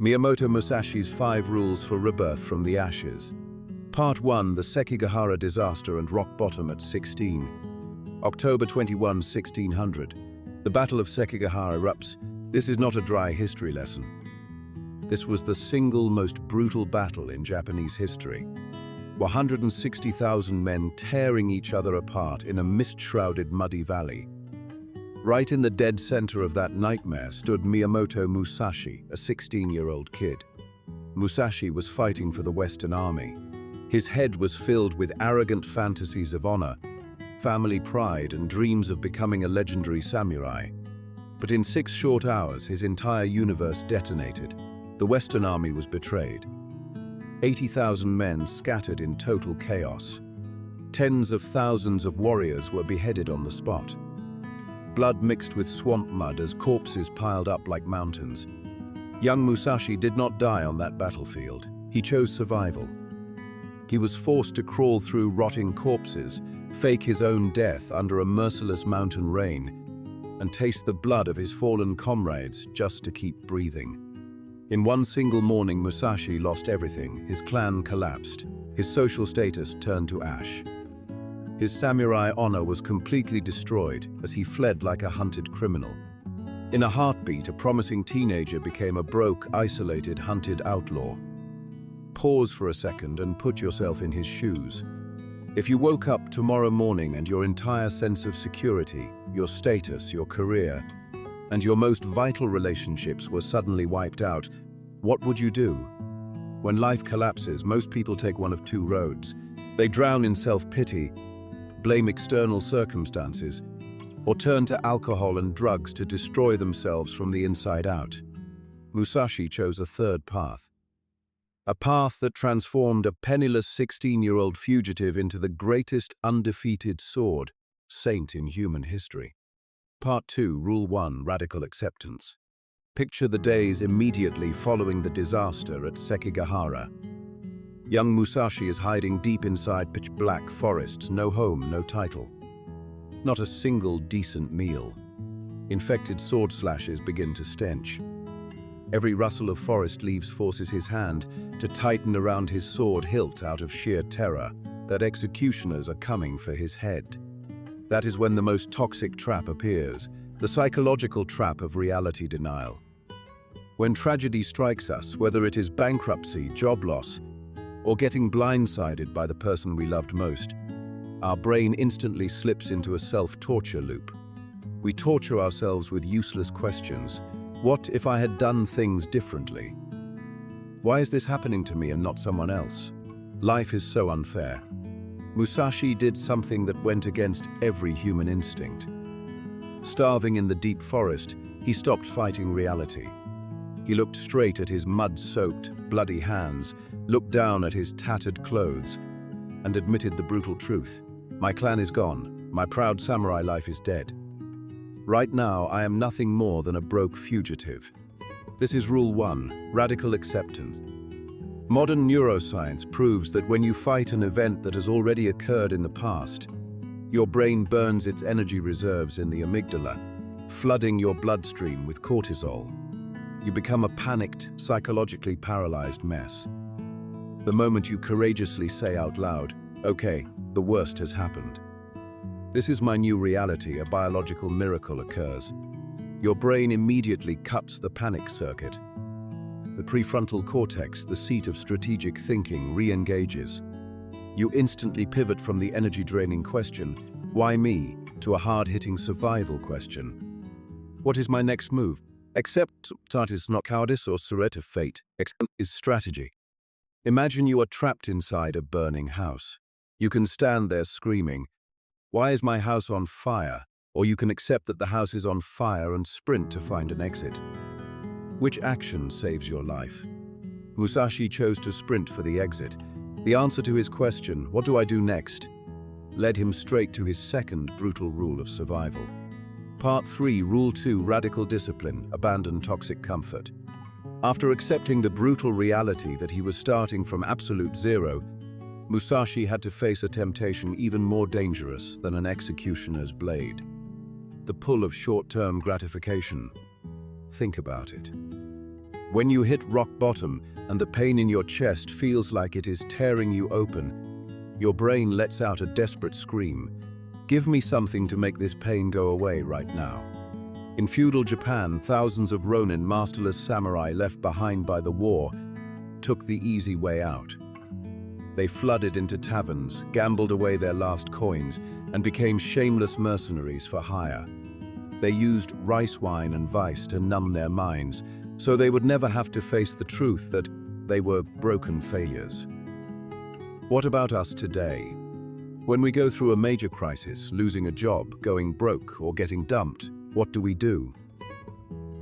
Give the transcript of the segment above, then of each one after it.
Miyamoto Musashi's 5 Rules for Rebirth from the Ashes. Part 1, The Sekigahara Disaster and Rock Bottom at 16. October 21, 1600. The Battle of Sekigahara erupts. This is not a dry history lesson. This was the single most brutal battle in Japanese history. 160,000 men tearing each other apart in a mist-shrouded muddy valley. Right in the dead center of that nightmare stood Miyamoto Musashi, a 16-year-old kid. Musashi was fighting for the Western Army. His head was filled with arrogant fantasies of honor, family pride, and dreams of becoming a legendary samurai. But in 6 short hours, his entire universe detonated. The Western Army was betrayed. 80,000 men scattered in total chaos. Tens of thousands of warriors were beheaded on the spot. Blood mixed with swamp mud as corpses piled up like mountains. Young Musashi did not die on that battlefield. He chose survival. He was forced to crawl through rotting corpses, fake his own death under a merciless mountain rain, and taste the blood of his fallen comrades just to keep breathing. In one single morning, Musashi lost everything. His clan collapsed. His social status turned to ash. His samurai honor was completely destroyed as he fled like a hunted criminal. In a heartbeat, a promising teenager became a broke, isolated, hunted outlaw. Pause for a second and put yourself in his shoes. If you woke up tomorrow morning and your entire sense of security, your status, your career, and your most vital relationships were suddenly wiped out, what would you do? When life collapses, most people take one of 2 roads. They drown in self-pity, blame external circumstances, or turn to alcohol and drugs to destroy themselves from the inside out. Musashi chose a third path. A path that transformed a penniless 16-year-old fugitive into the greatest undefeated saint in human history. Part 2, Rule 1, Radical Acceptance. Picture the days immediately following the disaster at Sekigahara. Young Musashi is hiding deep inside pitch-black forests, no home, no title. Not a single decent meal. Infected sword slashes begin to stench. Every rustle of forest leaves forces his hand to tighten around his sword hilt out of sheer terror that executioners are coming for his head. That is when the most toxic trap appears, the psychological trap of reality denial. When tragedy strikes us, whether it is bankruptcy, job loss, or getting blindsided by the person we loved most, our brain instantly slips into a self-torture loop. We torture ourselves with useless questions. What if I had done things differently? Why is this happening to me and not someone else? Life is so unfair. Musashi did something that went against every human instinct. Starving in the deep forest, he stopped fighting reality. He looked straight at his mud-soaked, bloody hands, looked down at his tattered clothes, and admitted the brutal truth. My clan is gone. My proud samurai life is dead. Right now, I am nothing more than a broke fugitive. This is Rule 1, Radical Acceptance. Modern neuroscience proves that when you fight an event that has already occurred in the past, your brain burns its energy reserves in the amygdala, flooding your bloodstream with cortisol. You become a panicked, psychologically paralyzed mess. The moment you courageously say out loud, "Okay, the worst has happened. This is my new reality," a biological miracle occurs. Your brain immediately cuts the panic circuit. The prefrontal cortex, the seat of strategic thinking, re-engages. You instantly pivot from the energy-draining question, "Why me?" to a hard-hitting survival question. What is my next move? Accept that is not cowardice or surrender to fate. Accept is strategy. Imagine you are trapped inside a burning house. You can stand there screaming, "Why is my house on fire?" Or you can accept that the house is on fire and sprint to find an exit. Which action saves your life? Musashi chose to sprint for the exit. The answer to his question, "What do I do next?" led him straight to his second brutal rule of survival. Part 3, Rule 2, Radical Discipline, Abandon Toxic Comfort. After accepting the brutal reality that he was starting from absolute zero, Musashi had to face a temptation even more dangerous than an executioner's blade. The pull of short-term gratification. Think about it. When you hit rock bottom and the pain in your chest feels like it is tearing you open, your brain lets out a desperate scream. Give me something to make this pain go away right now. In feudal Japan, thousands of ronin, masterless samurai left behind by the war, took the easy way out. They flooded into taverns, gambled away their last coins, and became shameless mercenaries for hire. They used rice wine and vice to numb their minds, so they would never have to face the truth that they were broken failures. What about us today? When we go through a major crisis, losing a job, going broke, or getting dumped, what do?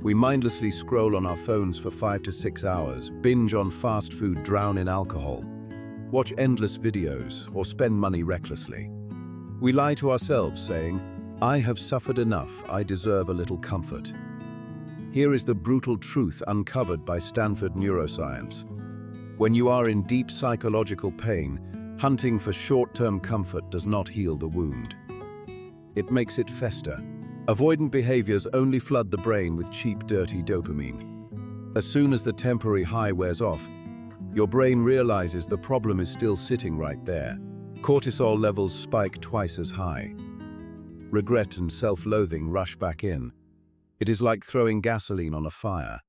We mindlessly scroll on our phones for 5 to 6 hours, binge on fast food, drown in alcohol, watch endless videos, or spend money recklessly. We lie to ourselves saying, "I have suffered enough, I deserve a little comfort." Here is the brutal truth uncovered by Stanford neuroscience. When you are in deep psychological pain, hunting for short-term comfort does not heal the wound. It makes it fester. Avoidant behaviors only flood the brain with cheap, dirty dopamine. As soon as the temporary high wears off, your brain realizes the problem is still sitting right there. Cortisol levels spike twice as high. Regret and self-loathing rush back in. It is like throwing gasoline on a fire.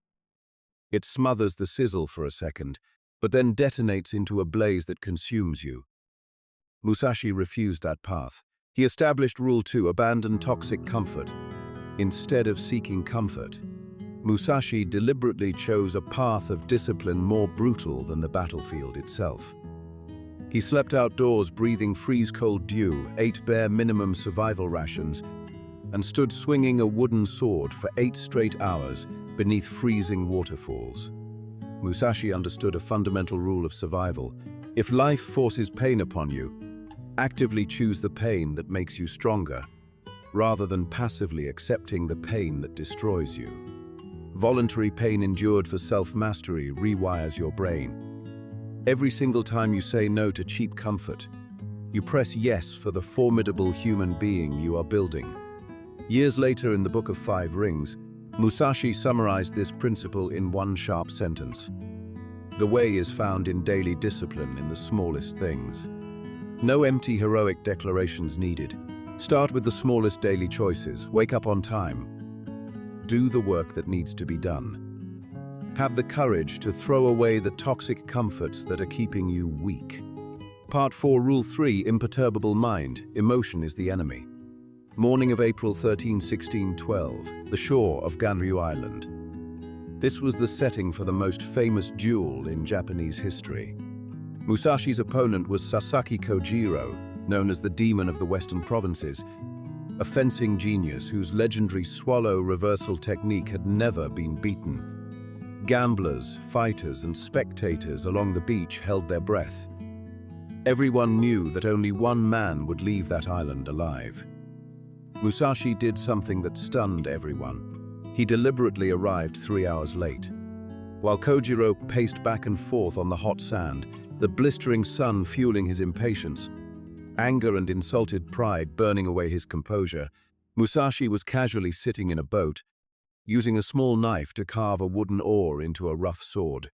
It smothers the sizzle for a second, but then detonates into a blaze that consumes you. Musashi refused that path. He established Rule 2, abandon toxic comfort. Instead of seeking comfort, Musashi deliberately chose a path of discipline more brutal than the battlefield itself. He slept outdoors, breathing freeze-cold dew, ate bare minimum survival rations, and stood swinging a wooden sword for 8 straight hours beneath freezing waterfalls. Musashi understood a fundamental rule of survival. If life forces pain upon you, actively choose the pain that makes you stronger, rather than passively accepting the pain that destroys you. Voluntary pain endured for self-mastery rewires your brain. Every single time you say no to cheap comfort, you press yes for the formidable human being you are building. Years later, in the Book of 5 Rings, Musashi summarized this principle in one sharp sentence. The way is found in daily discipline, in the smallest things. No empty heroic declarations needed. Start with the smallest daily choices. Wake up on time. Do the work that needs to be done. Have the courage to throw away the toxic comforts that are keeping you weak. Part 4, Rule 3, imperturbable mind. Emotion is the enemy. Morning of April 13, 1612, the shore of Ganryu Island. This was the setting for the most famous duel in Japanese history. Musashi's opponent was Sasaki Kojiro, known as the Demon of the Western Provinces, a fencing genius whose legendary swallow reversal technique had never been beaten. Gamblers, fighters, and spectators along the beach held their breath. Everyone knew that only one man would leave that island alive. Musashi did something that stunned everyone. He deliberately arrived 3 hours late. While Kojiro paced back and forth on the hot sand, the blistering sun fueling his impatience, anger and insulted pride burning away his composure, Musashi was casually sitting in a boat, using a small knife to carve a wooden oar into a rough sword.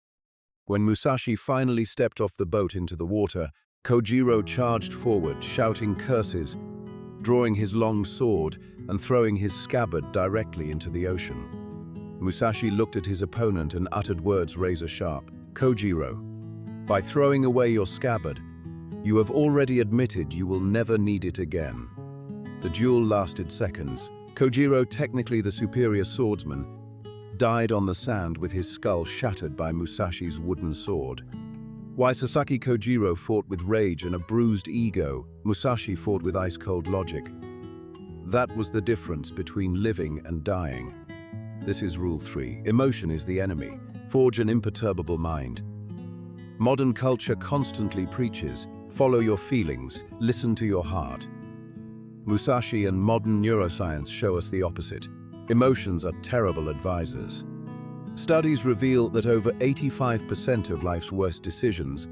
When Musashi finally stepped off the boat into the water, Kojiro charged forward, shouting curses, drawing his long sword and throwing his scabbard directly into the ocean. Musashi looked at his opponent and uttered words razor-sharp. "Kojiro, by throwing away your scabbard, you have already admitted you will never need it again." The duel lasted seconds. Kojiro, technically the superior swordsman, died on the sand with his skull shattered by Musashi's wooden sword. While Sasaki Kojiro fought with rage and a bruised ego, Musashi fought with ice-cold logic. That was the difference between living and dying. This is Rule 3. Emotion is the enemy. Forge an imperturbable mind. Modern culture constantly preaches, follow your feelings, listen to your heart. Musashi and modern neuroscience show us the opposite. Emotions are terrible advisors. Studies reveal that over 85% of life's worst decisions,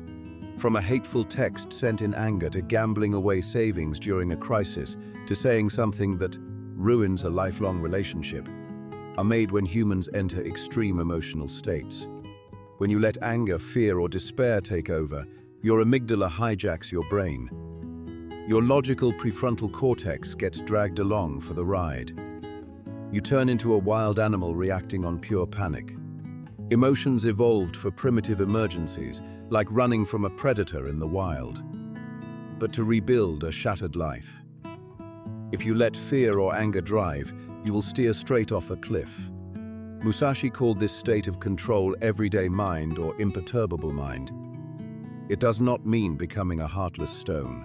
from a hateful text sent in anger to gambling away savings during a crisis to saying something that ruins a lifelong relationship, are made when humans enter extreme emotional states. When you let anger, fear, or despair take over, your amygdala hijacks your brain. Your logical prefrontal cortex gets dragged along for the ride. You turn into a wild animal reacting on pure panic. Emotions evolved for primitive emergencies, like running from a predator in the wild. But to rebuild a shattered life. If you let fear or anger drive, you will steer straight off a cliff. Musashi called this state of control everyday mind or imperturbable mind. It does not mean becoming a heartless stone.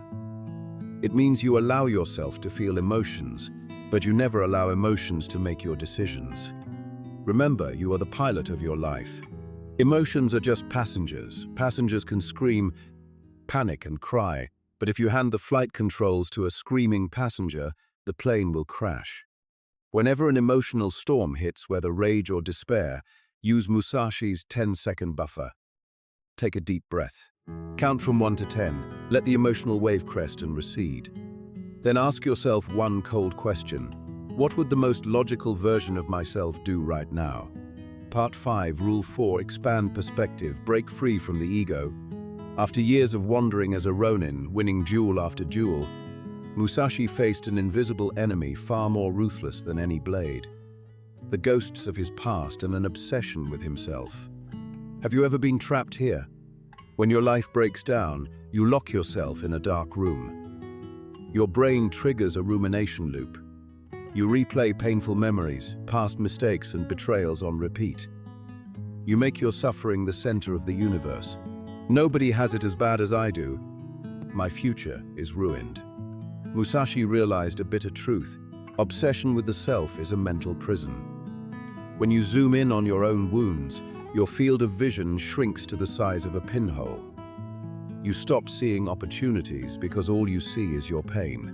It means you allow yourself to feel emotions, but you never allow emotions to make your decisions. Remember, you are the pilot of your life. Emotions are just passengers. Passengers can scream, panic, and cry, but if you hand the flight controls to a screaming passenger, the plane will crash. Whenever an emotional storm hits, whether rage or despair, use Musashi's 10-second buffer. Take a deep breath. Count from 1 to 10. Let the emotional wave crest and recede. Then ask yourself one cold question. What would the most logical version of myself do right now? Part 5, Rule 4, Expand perspective, break free from the ego. After years of wandering as a ronin, winning duel after duel, Musashi faced an invisible enemy far more ruthless than any blade. The ghosts of his past and an obsession with himself. Have you ever been trapped here? When your life breaks down, you lock yourself in a dark room. Your brain triggers a rumination loop. You replay painful memories, past mistakes, and betrayals on repeat. You make your suffering the center of the universe. Nobody has it as bad as I do. My future is ruined. Musashi realized a bitter truth. Obsession with the self is a mental prison. When you zoom in on your own wounds, your field of vision shrinks to the size of a pinhole. You stop seeing opportunities because all you see is your pain.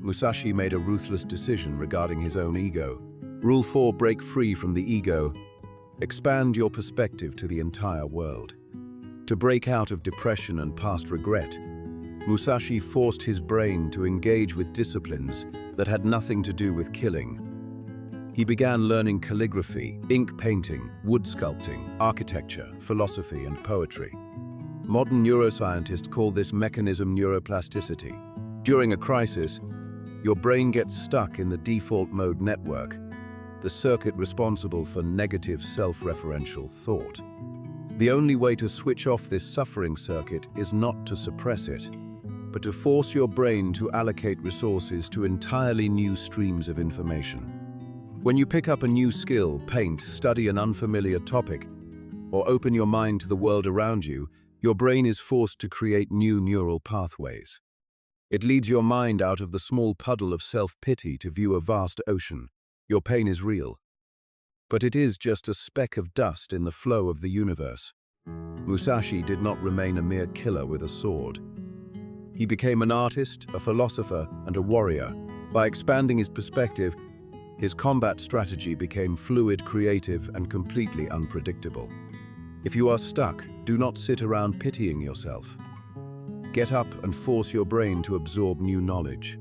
Musashi made a ruthless decision regarding his own ego. Rule 4, break free from the ego. Expand your perspective to the entire world. To break out of depression and past regret, Musashi forced his brain to engage with disciplines that had nothing to do with killing. He began learning calligraphy, ink painting, wood sculpting, architecture, philosophy, and poetry. Modern neuroscientists call this mechanism neuroplasticity. During a crisis, your brain gets stuck in the default mode network, the circuit responsible for negative self-referential thought. The only way to switch off this suffering circuit is not to suppress it, but to force your brain to allocate resources to entirely new streams of information. When you pick up a new skill, paint, study an unfamiliar topic, or open your mind to the world around you, your brain is forced to create new neural pathways. It leads your mind out of the small puddle of self-pity to view a vast ocean. Your pain is real. But it is just a speck of dust in the flow of the universe. Musashi did not remain a mere killer with a sword. He became an artist, a philosopher, and a warrior. By expanding his perspective, his combat strategy became fluid, creative, and completely unpredictable. If you are stuck, do not sit around pitying yourself. Get up and force your brain to absorb new knowledge.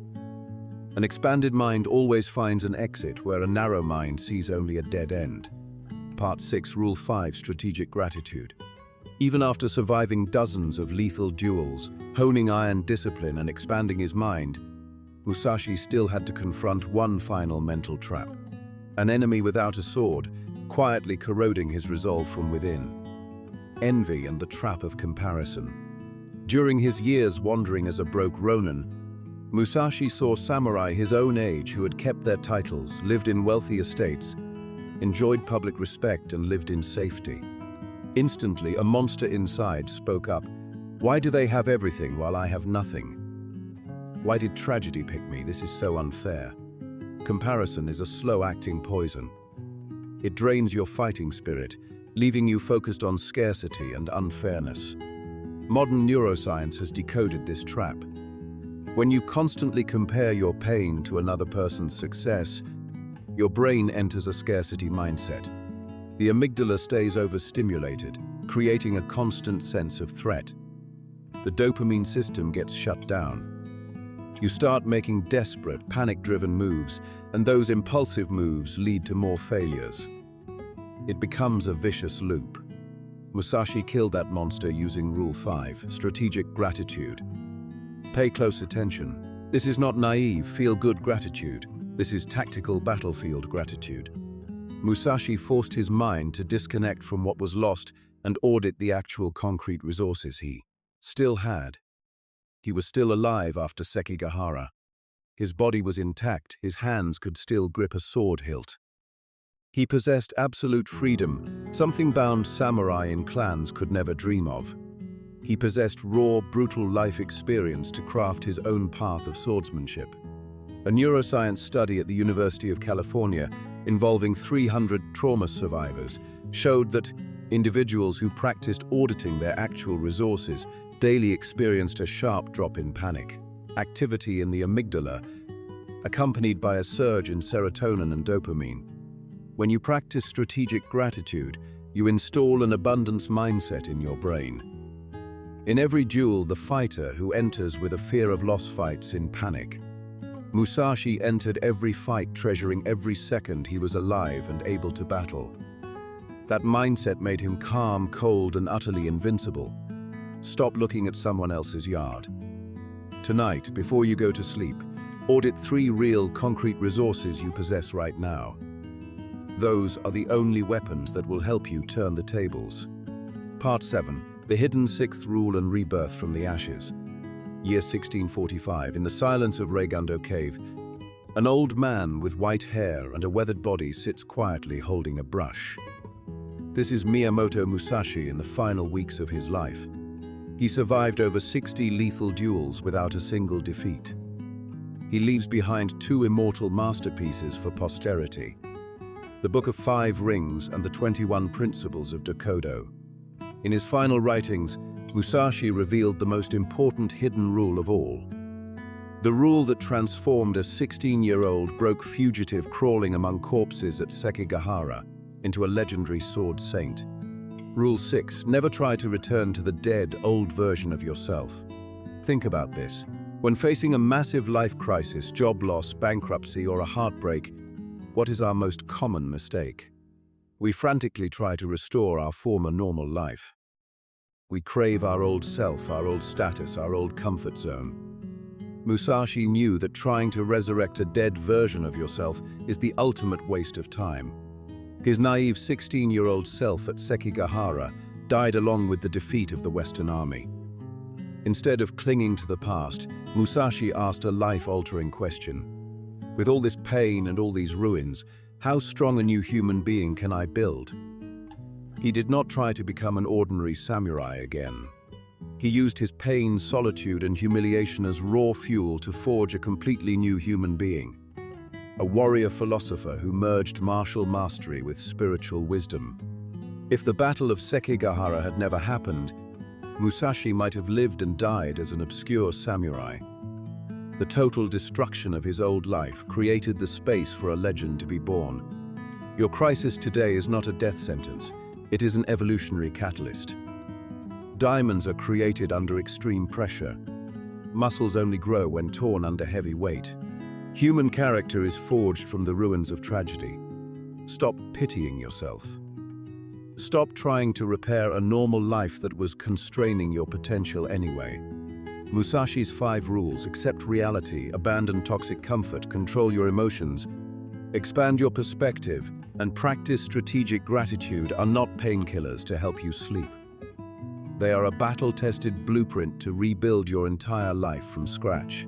An expanded mind always finds an exit where a narrow mind sees only a dead end. Part 6, Rule 5, Strategic Gratitude. Even after surviving dozens of lethal duels, honing iron discipline and expanding his mind, Musashi still had to confront one final mental trap. An enemy without a sword, quietly corroding his resolve from within. Envy and the trap of comparison. During his years wandering as a broke ronin, Musashi saw samurai his own age who had kept their titles, lived in wealthy estates, enjoyed public respect, and lived in safety. Instantly, a monster inside spoke up. Why do they have everything while I have nothing? Why did tragedy pick me? This is so unfair. Comparison is a slow-acting poison. It drains your fighting spirit, leaving you focused on scarcity and unfairness. Modern neuroscience has decoded this trap. When you constantly compare your pain to another person's success, your brain enters a scarcity mindset. The amygdala stays overstimulated, creating a constant sense of threat. The dopamine system gets shut down. You start making desperate, panic-driven moves, and those impulsive moves lead to more failures. It becomes a vicious loop. Musashi killed that monster using Rule 5, strategic gratitude. Pay close attention. This is not naive, feel-good gratitude. This is tactical battlefield gratitude. Musashi forced his mind to disconnect from what was lost and audit the actual concrete resources he still had. He was still alive after Sekigahara. His body was intact, his hands could still grip a sword hilt. He possessed absolute freedom, something bound samurai in clans could never dream of. He possessed raw, brutal life experience to craft his own path of swordsmanship. A neuroscience study at the University of California involving 300 trauma survivors showed that individuals who practiced auditing their actual resources daily experienced a sharp drop in panic, activity in the amygdala, accompanied by a surge in serotonin and dopamine. When you practice strategic gratitude, you install an abundance mindset in your brain. In every duel, the fighter who enters with a fear of loss fights in panic. Musashi entered every fight treasuring every second he was alive and able to battle. That mindset made him calm, cold, and utterly invincible. Stop looking at someone else's yard. Tonight, before you go to sleep, audit 3 real, concrete resources you possess right now. Those are the only weapons that will help you turn the tables. Part 7. The Hidden 6th Rule and Rebirth from the Ashes. Year 1645, in the silence of Reigundo Cave, an old man with white hair and a weathered body sits quietly holding a brush. This is Miyamoto Musashi in the final weeks of his life. He survived over 60 lethal duels without a single defeat. He leaves behind 2 immortal masterpieces for posterity: the Book of 5 Rings and the 21 Principles of Dokodo. In his final writings, Musashi revealed the most important hidden rule of all. The rule that transformed a 16-year-old broke fugitive crawling among corpses at Sekigahara into a legendary sword saint. Rule 6. Never try to return to the dead, old version of yourself. Think about this. When facing a massive life crisis, job loss, bankruptcy, or a heartbreak, what is our most common mistake? We frantically try to restore our former normal life. We crave our old self, our old status, our old comfort zone. Musashi knew that trying to resurrect a dead version of yourself is the ultimate waste of time. His naive 16-year-old self at Sekigahara died along with the defeat of the Western Army. Instead of clinging to the past, Musashi asked a life-altering question. With all this pain and all these ruins, how strong a new human being can I build? He did not try to become an ordinary samurai again. He used his pain, solitude, and humiliation as raw fuel to forge a completely new human being. A warrior philosopher who merged martial mastery with spiritual wisdom. If the Battle of Sekigahara had never happened, Musashi might have lived and died as an obscure samurai. The total destruction of his old life created the space for a legend to be born. Your crisis today is not a death sentence. It is an evolutionary catalyst. Diamonds are created under extreme pressure. Muscles only grow when torn under heavy weight. Human character is forged from the ruins of tragedy. Stop pitying yourself. Stop trying to repair a normal life that was constraining your potential anyway. Musashi's 5 rules: accept reality, abandon toxic comfort, control your emotions, expand your perspective, and practice strategic gratitude are not painkillers to help you sleep. They are a battle-tested blueprint to rebuild your entire life from scratch.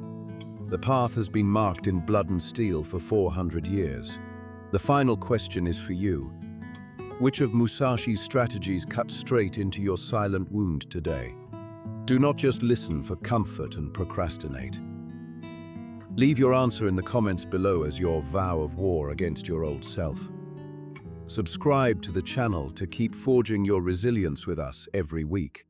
The path has been marked in blood and steel for 400 years. The final question is for you. Which of Musashi's strategies cut straight into your silent wound today? Do not just listen for comfort and procrastinate. Leave your answer in the comments below as your vow of war against your old self. Subscribe to the channel to keep forging your resilience with us every week.